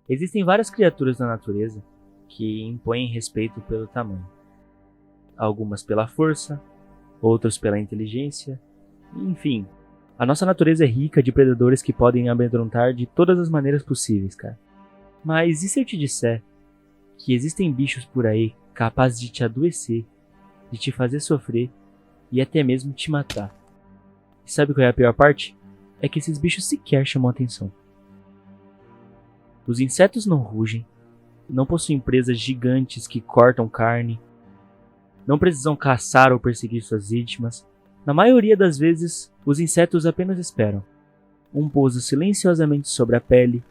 Existem várias criaturas na natureza que impõem respeito pelo tamanho. Algumas pela força, outros pela inteligência, enfim. A nossa natureza é rica de predadores que podem amedrontar de todas as maneiras possíveis, cara. Mas e se eu te disser que existem bichos por aí capazes de te adoecer, de te fazer sofrer e até mesmo te matar? E sabe qual é a pior parte? É que esses bichos sequer chamam atenção. Os insetos não rugem, não possuem presas gigantes que cortam carne, não precisam caçar ou perseguir suas vítimas. Na maioria das vezes, os insetos apenas esperam. Um pousa silenciosamente sobre a pele,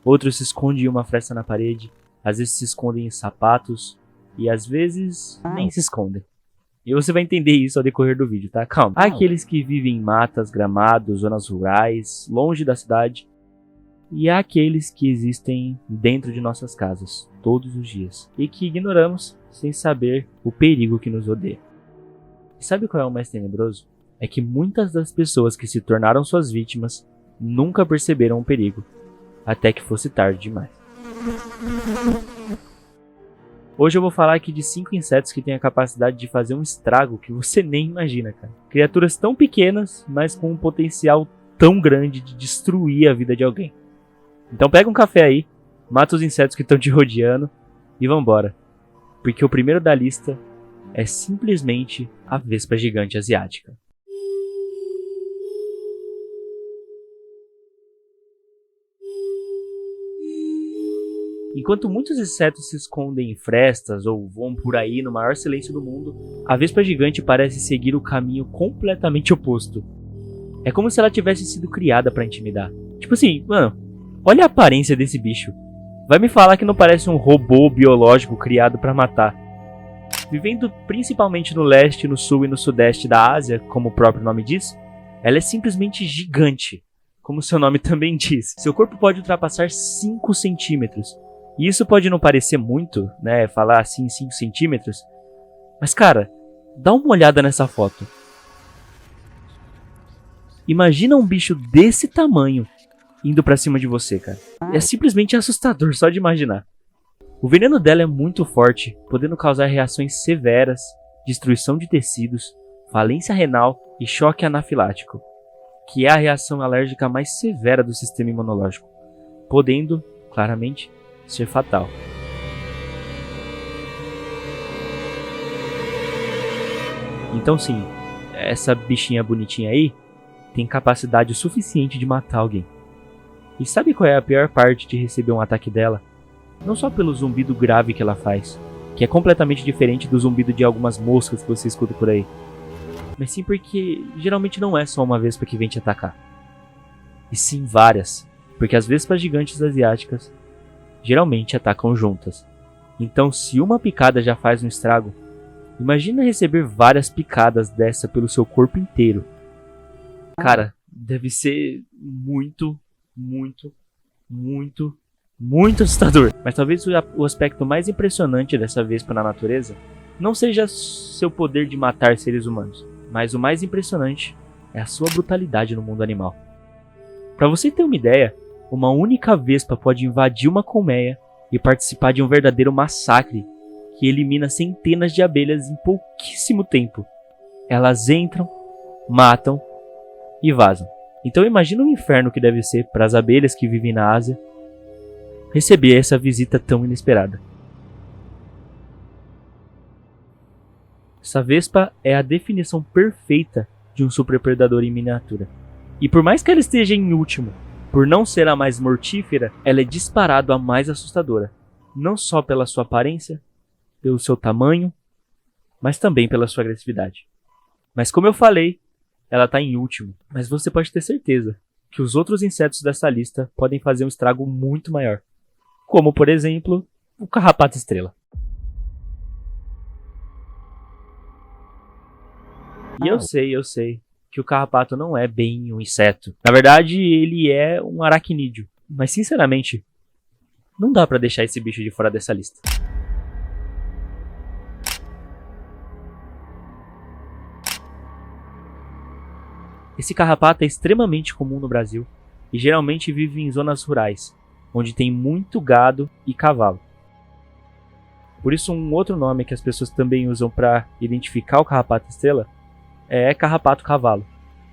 outro se esconde em uma fresta na parede, às vezes se escondem em sapatos e às vezes nem se escondem. E você vai entender isso ao decorrer do vídeo, tá? Calma. Há aqueles que vivem em matas, gramados, zonas rurais, longe da cidade. E há aqueles que existem dentro de nossas casas, todos os dias. E que ignoramos sem saber o perigo que nos odeia. E sabe qual é o mais tenebroso? É que muitas das pessoas que se tornaram suas vítimas nunca perceberam o perigo, até que fosse tarde demais. Hoje eu vou falar aqui de 5 insetos que têm a capacidade de fazer um estrago que você nem imagina, cara. Criaturas tão pequenas, mas com um potencial tão grande de destruir a vida de alguém. Então pega um café aí, mata os insetos que estão te rodeando e vambora. Porque o primeiro da lista é simplesmente a vespa gigante asiática. Enquanto muitos insetos se escondem em frestas ou voam por aí no maior silêncio do mundo, a vespa gigante parece seguir o caminho completamente oposto. É como se ela tivesse sido criada para intimidar. Tipo assim, mano, olha a aparência desse bicho. Vai me falar que não parece um robô biológico criado para matar. Vivendo principalmente no leste, no sul e no sudeste da Ásia, como o próprio nome diz, ela é simplesmente gigante, como seu nome também diz. Seu corpo pode ultrapassar 5 centímetros. E isso pode não parecer muito, né, falar assim 5 centímetros, mas cara, dá uma olhada nessa foto. Imagina um bicho desse tamanho indo pra cima de você, cara. É simplesmente assustador só de imaginar. O veneno dela é muito forte, podendo causar reações severas, destruição de tecidos, falência renal e choque anafilático, que é a reação alérgica mais severa do sistema imunológico, podendo, claramente, ser fatal. Então sim, essa bichinha bonitinha aí tem capacidade suficiente de matar alguém. E sabe qual é a pior parte de receber um ataque dela? Não só pelo zumbido grave que ela faz, que é completamente diferente do zumbido de algumas moscas que você escuta por aí, mas sim porque geralmente não é só uma vespa que vem te atacar, e sim várias, porque as vespas gigantes asiáticas geralmente atacam juntas. Então se uma picada já faz um estrago, imagina receber várias picadas dessa pelo seu corpo inteiro. Cara, deve ser muito assustador. Mas talvez o aspecto mais impressionante dessa vespa na natureza não seja seu poder de matar seres humanos, mas o mais impressionante é a sua brutalidade no mundo animal. Pra você ter uma ideia, uma única vespa pode invadir uma colmeia e participar de um verdadeiro massacre que elimina centenas de abelhas em pouquíssimo tempo. Elas entram, matam e vazam. Então imagina o inferno que deve ser para as abelhas que vivem na Ásia receber essa visita tão inesperada. Essa vespa é a definição perfeita de um superpredador em miniatura. E por mais que ela esteja em último, por não ser a mais mortífera, ela é disparado a mais assustadora. Não só pela sua aparência, pelo seu tamanho, mas também pela sua agressividade. Mas como eu falei, ela está em último. Mas você pode ter certeza que os outros insetos dessa lista podem fazer um estrago muito maior. Como, por exemplo, o carrapato estrela. E eu sei que o carrapato não é bem um inseto. Na verdade, ele é um aracnídeo. Mas, sinceramente, não dá pra deixar esse bicho de fora dessa lista. Esse carrapato é extremamente comum no Brasil e geralmente vive em zonas rurais, onde tem muito gado e cavalo. Por isso, um outro nome que as pessoas também usam para identificar o carrapato estrela é carrapato cavalo,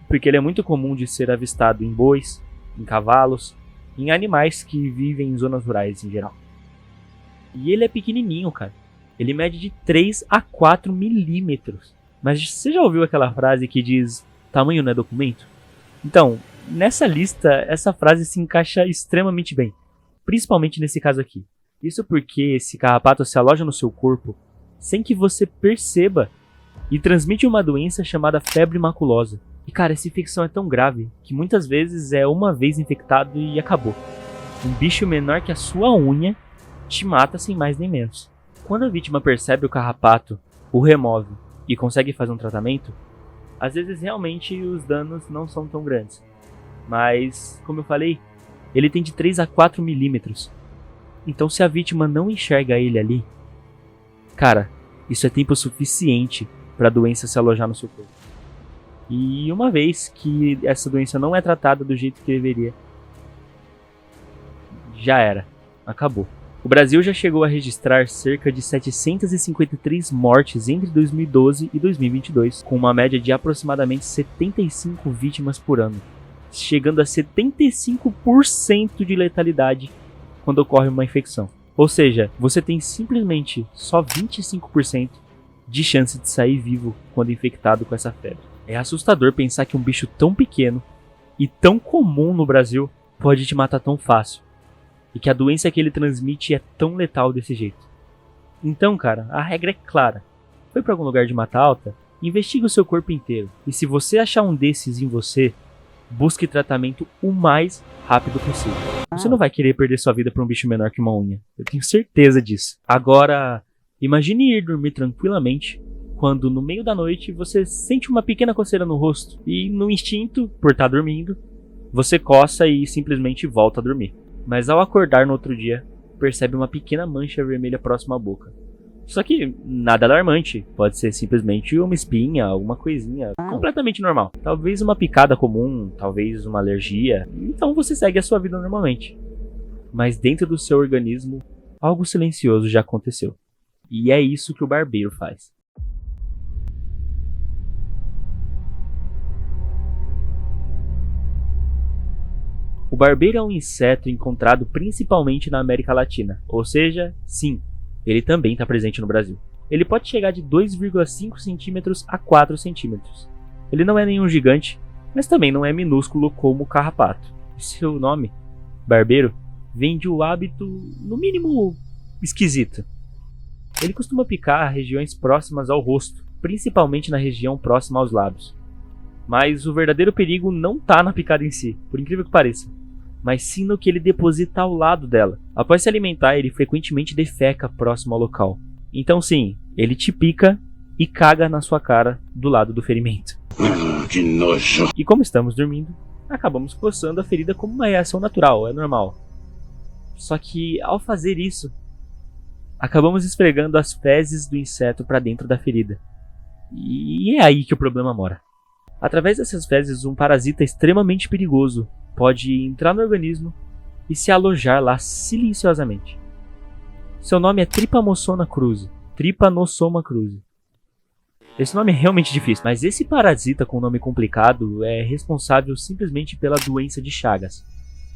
porque ele é muito comum de ser avistado em bois, em cavalos, em animais que vivem em zonas rurais em geral. E ele é pequenininho, cara. Ele mede de 3 a 4 milímetros. Mas você já ouviu aquela frase que diz tamanho não é documento? Então, nessa lista, essa frase se encaixa extremamente bem, principalmente nesse caso aqui. Isso porque esse carrapato se aloja no seu corpo sem que você perceba e transmite uma doença chamada febre maculosa. E cara, essa infecção é tão grave que muitas vezes é uma vez infectado e acabou. Um bicho menor que a sua unha te mata sem mais nem menos. Quando a vítima percebe o carrapato, o remove e consegue fazer um tratamento, às vezes realmente os danos não são tão grandes. Mas, como eu falei, ele tem de 3 a 4 milímetros. Então se a vítima não enxerga ele ali, cara, isso é tempo suficiente para a doença se alojar no seu corpo. E uma vez que essa doença não é tratada do jeito que deveria, já era, acabou. O Brasil já chegou a registrar cerca de 753 mortes entre 2012 e 2022, com uma média de aproximadamente 75 vítimas por ano, chegando a 75% de letalidade quando ocorre uma infecção. Ou seja, você tem simplesmente só 25% de chance de sair vivo quando infectado com essa febre. É assustador pensar que um bicho tão pequeno e tão comum no Brasil pode te matar tão fácil. E que a doença que ele transmite é tão letal desse jeito. Então, cara, a regra é clara. Foi para algum lugar de mata alta? Investigue o seu corpo inteiro. E se você achar um desses em você, busque tratamento o mais rápido possível. Você não vai querer perder sua vida por um bicho menor que uma unha. Eu tenho certeza disso. Agora, imagine ir dormir tranquilamente quando no meio da noite você sente uma pequena coceira no rosto. E no instinto, por estar dormindo, você coça e simplesmente volta a dormir. Mas ao acordar no outro dia, percebe uma pequena mancha vermelha próxima à boca. Só que nada alarmante, pode ser simplesmente uma espinha, alguma coisinha completamente normal. Talvez uma picada comum, talvez uma alergia, então você segue a sua vida normalmente. Mas dentro do seu organismo, algo silencioso já aconteceu. E é isso que o barbeiro faz. O barbeiro é um inseto encontrado principalmente na América Latina, ou seja, sim, ele também está presente no Brasil. Ele pode chegar de 2,5 centímetros a 4 centímetros. Ele não é nenhum gigante, mas também não é minúsculo como o carrapato. Seu nome, barbeiro, vem de um hábito, no mínimo, esquisito. Ele costuma picar regiões próximas ao rosto, principalmente na região próxima aos lábios. Mas o verdadeiro perigo não está na picada em si, por incrível que pareça, mas sim no que ele deposita ao lado dela. Após se alimentar, ele frequentemente defeca próximo ao local. Então sim, ele te pica e caga na sua cara do lado do ferimento. Que nojo! E como estamos dormindo, acabamos coçando a ferida como uma reação natural, é normal. Só que ao fazer isso, acabamos esfregando as fezes do inseto para dentro da ferida. E é aí que o problema mora. Através dessas fezes, um parasita extremamente perigoso pode entrar no organismo e se alojar lá silenciosamente. Seu nome é Trypanosoma cruzi. Trypanosoma cruzi. Esse nome é realmente difícil, mas esse parasita com nome complicado é responsável simplesmente pela doença de Chagas,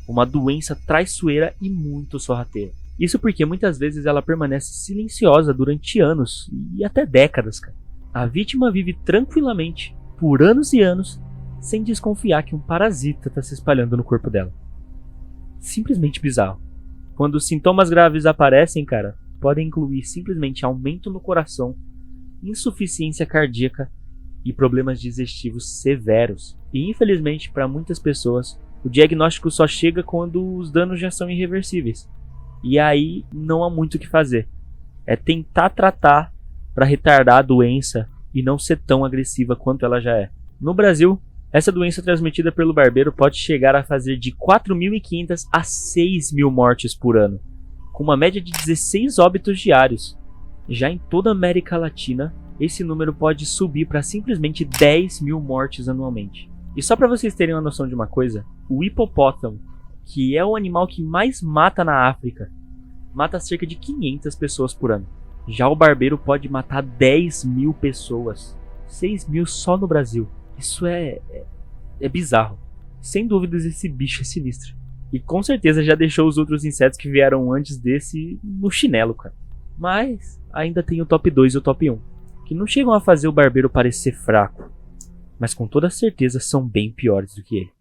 uma doença traiçoeira e muito sorrateira. Isso porque muitas vezes ela permanece silenciosa durante anos e até décadas, cara. A vítima vive tranquilamente por anos e anos, sem desconfiar que um parasita está se espalhando no corpo dela. Simplesmente bizarro. Quando os sintomas graves aparecem, cara, podem incluir simplesmente aumento no coração, insuficiência cardíaca e problemas digestivos severos. E infelizmente, para muitas pessoas, o diagnóstico só chega quando os danos já são irreversíveis. E aí não há muito o que fazer. É tentar tratar para retardar a doença e não ser tão agressiva quanto ela já é. No Brasil, essa doença transmitida pelo barbeiro pode chegar a fazer de 4.500 a 6.000 mortes por ano, com uma média de 16 óbitos diários. Já em toda a América Latina, esse número pode subir para simplesmente 10.000 mortes anualmente. E só para vocês terem uma noção de uma coisa, o hipopótamo que é o animal que mais mata na África. Mata cerca de 500 pessoas por ano. Já o barbeiro pode matar 10 mil pessoas. 6 mil só no Brasil. Isso é bizarro. Sem dúvidas esse bicho é sinistro. E com certeza já deixou os outros insetos que vieram antes desse no chinelo, cara. Mas ainda tem o top 2 e o top 1, que não chegam a fazer o barbeiro parecer fraco, mas com toda certeza são bem piores do que ele.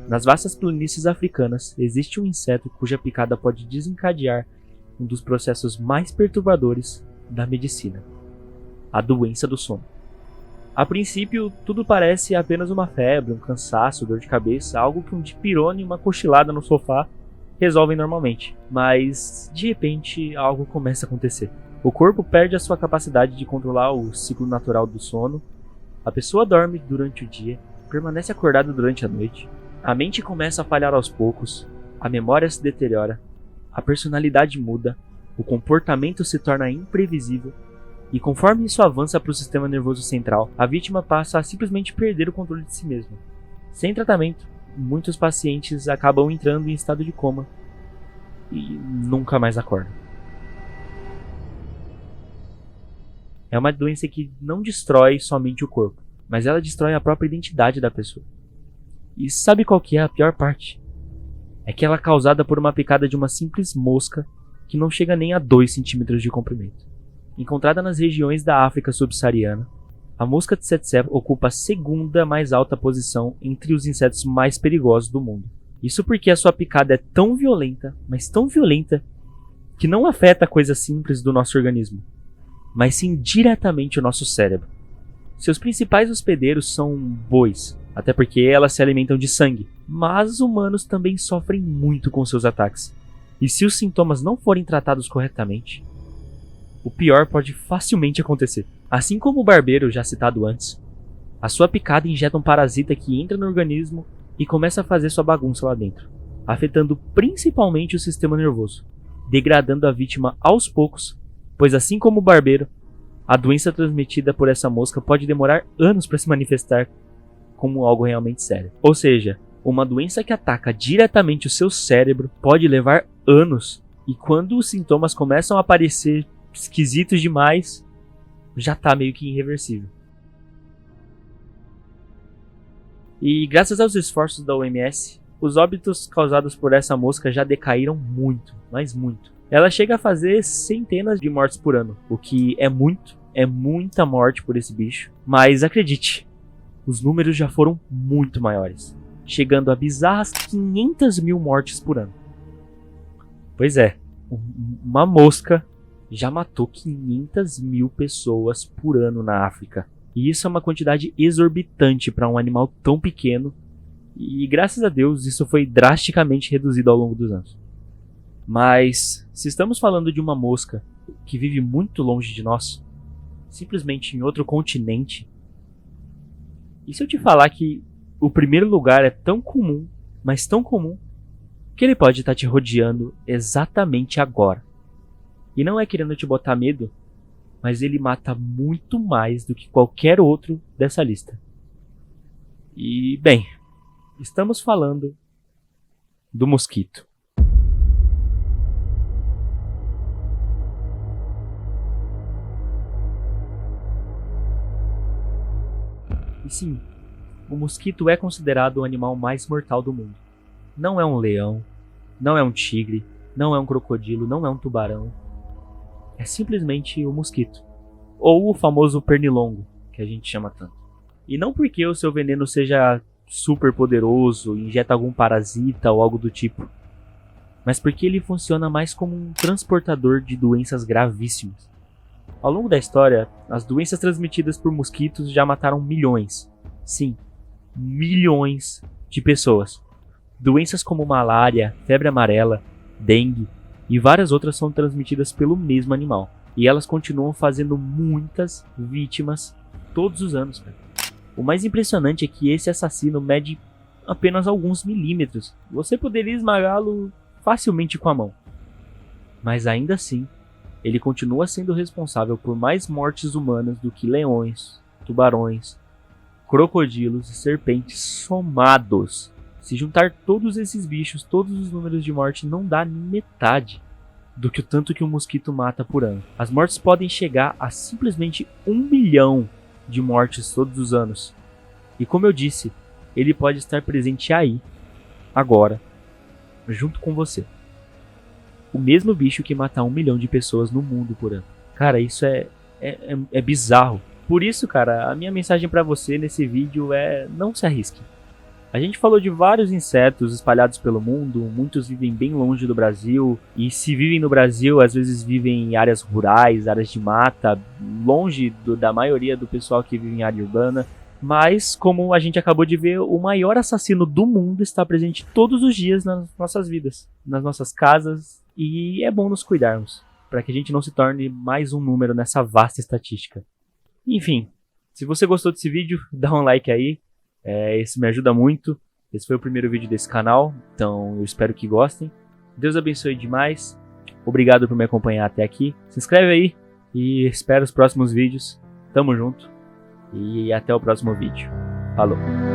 Nas vastas planícies africanas, existe um inseto cuja picada pode desencadear um dos processos mais perturbadores da medicina: a doença do sono. A princípio, tudo parece apenas uma febre, um cansaço, dor de cabeça, algo que um dipirona e uma cochilada no sofá resolvem normalmente. Mas, de repente, algo começa a acontecer. O corpo perde a sua capacidade de controlar o ciclo natural do sono, a pessoa dorme durante o dia, permanece acordada durante a noite, a mente começa a falhar aos poucos, a memória se deteriora, a personalidade muda, o comportamento se torna imprevisível, e conforme isso avança para o sistema nervoso central, a vítima passa a simplesmente perder o controle de si mesma. Sem tratamento, muitos pacientes acabam entrando em estado de coma e nunca mais acordam. É uma doença que não destrói somente o corpo, mas ela destrói a própria identidade da pessoa. E sabe qual que é a pior parte? É que ela é causada por uma picada de uma simples mosca que não chega nem a 2 centímetros de comprimento. Encontrada nas regiões da África subsaariana, a mosca tsetse ocupa a segunda mais alta posição entre os insetos mais perigosos do mundo. Isso porque a sua picada é tão violenta, mas tão violenta, que não afeta coisas simples do nosso organismo, mas sim diretamente o nosso cérebro. Seus principais hospedeiros são bois, até porque elas se alimentam de sangue, mas humanos também sofrem muito com seus ataques. E se os sintomas não forem tratados corretamente, o pior pode facilmente acontecer. Assim como o barbeiro já citado antes, a sua picada injeta um parasita que entra no organismo e começa a fazer sua bagunça lá dentro, afetando principalmente o sistema nervoso, degradando a vítima aos poucos, pois assim como o barbeiro, a doença transmitida por essa mosca pode demorar anos para se manifestar como algo realmente sério. Ou seja, uma doença que ataca diretamente o seu cérebro pode levar anos, e quando os sintomas começam a aparecer esquisitos demais, já tá meio que irreversível. E graças aos esforços da OMS, os óbitos causados por essa mosca já decaíram muito, mas muito. Ela chega a fazer centenas de mortes por ano, o que é muita morte por esse bicho. Mas acredite, os números já foram muito maiores, chegando a bizarras 500 mil mortes por ano. Pois é, uma mosca já matou 500 mil pessoas por ano na África. E isso é uma quantidade exorbitante para um animal tão pequeno. E graças a Deus isso foi drasticamente reduzido ao longo dos anos. Mas se estamos falando de uma mosca que vive muito longe de nós, simplesmente em outro continente, e se eu te falar que o primeiro lugar é tão comum, mas tão comum, que ele pode estar te rodeando exatamente agora? E não é querendo te botar medo, mas ele mata muito mais do que qualquer outro dessa lista. E, bem, estamos falando do mosquito. E sim, o mosquito é considerado o animal mais mortal do mundo. Não é um leão, não é um tigre, não é um crocodilo, não é um tubarão. É simplesmente o mosquito. Ou o famoso pernilongo, que a gente chama tanto. E não porque o seu veneno seja super poderoso, injeta algum parasita ou algo do tipo, mas porque ele funciona mais como um transportador de doenças gravíssimas. Ao longo da história, as doenças transmitidas por mosquitos já mataram milhões. Sim, milhões de pessoas. Doenças como malária, febre amarela, dengue e várias outras são transmitidas pelo mesmo animal. E elas continuam fazendo muitas vítimas todos os anos, cara. O mais impressionante é que esse assassino mede apenas alguns milímetros. Você poderia esmagá-lo facilmente com a mão. Mas ainda assim, ele continua sendo responsável por mais mortes humanas do que leões, tubarões, crocodilos e serpentes somados. Se juntar todos esses bichos, todos os números de morte não dá metade do que o tanto que um mosquito mata por ano. As mortes podem chegar a simplesmente 1 bilhão de mortes todos os anos. E como eu disse, ele pode estar presente aí, agora, junto com você. O mesmo bicho que mata 1 milhão de pessoas no mundo por ano. Cara, isso é bizarro. Por isso, cara, a minha mensagem pra você nesse vídeo é: não se arrisque. A gente falou de vários insetos espalhados pelo mundo, muitos vivem bem longe do Brasil, e se vivem no Brasil, às vezes vivem em áreas rurais, áreas de mata, longe da maioria do pessoal que vive em área urbana. Mas, como a gente acabou de ver, o maior assassino do mundo está presente todos os dias nas nossas vidas, nas nossas casas, e é bom nos cuidarmos, para que a gente não se torne mais um número nessa vasta estatística. Enfim, se você gostou desse vídeo, dá um like aí. Isso me ajuda muito. Esse foi o primeiro vídeo desse canal, então eu espero que gostem. Deus abençoe demais. Obrigado por me acompanhar até aqui. Se inscreve aí e espero os próximos vídeos. Tamo junto e até o próximo vídeo. Falou!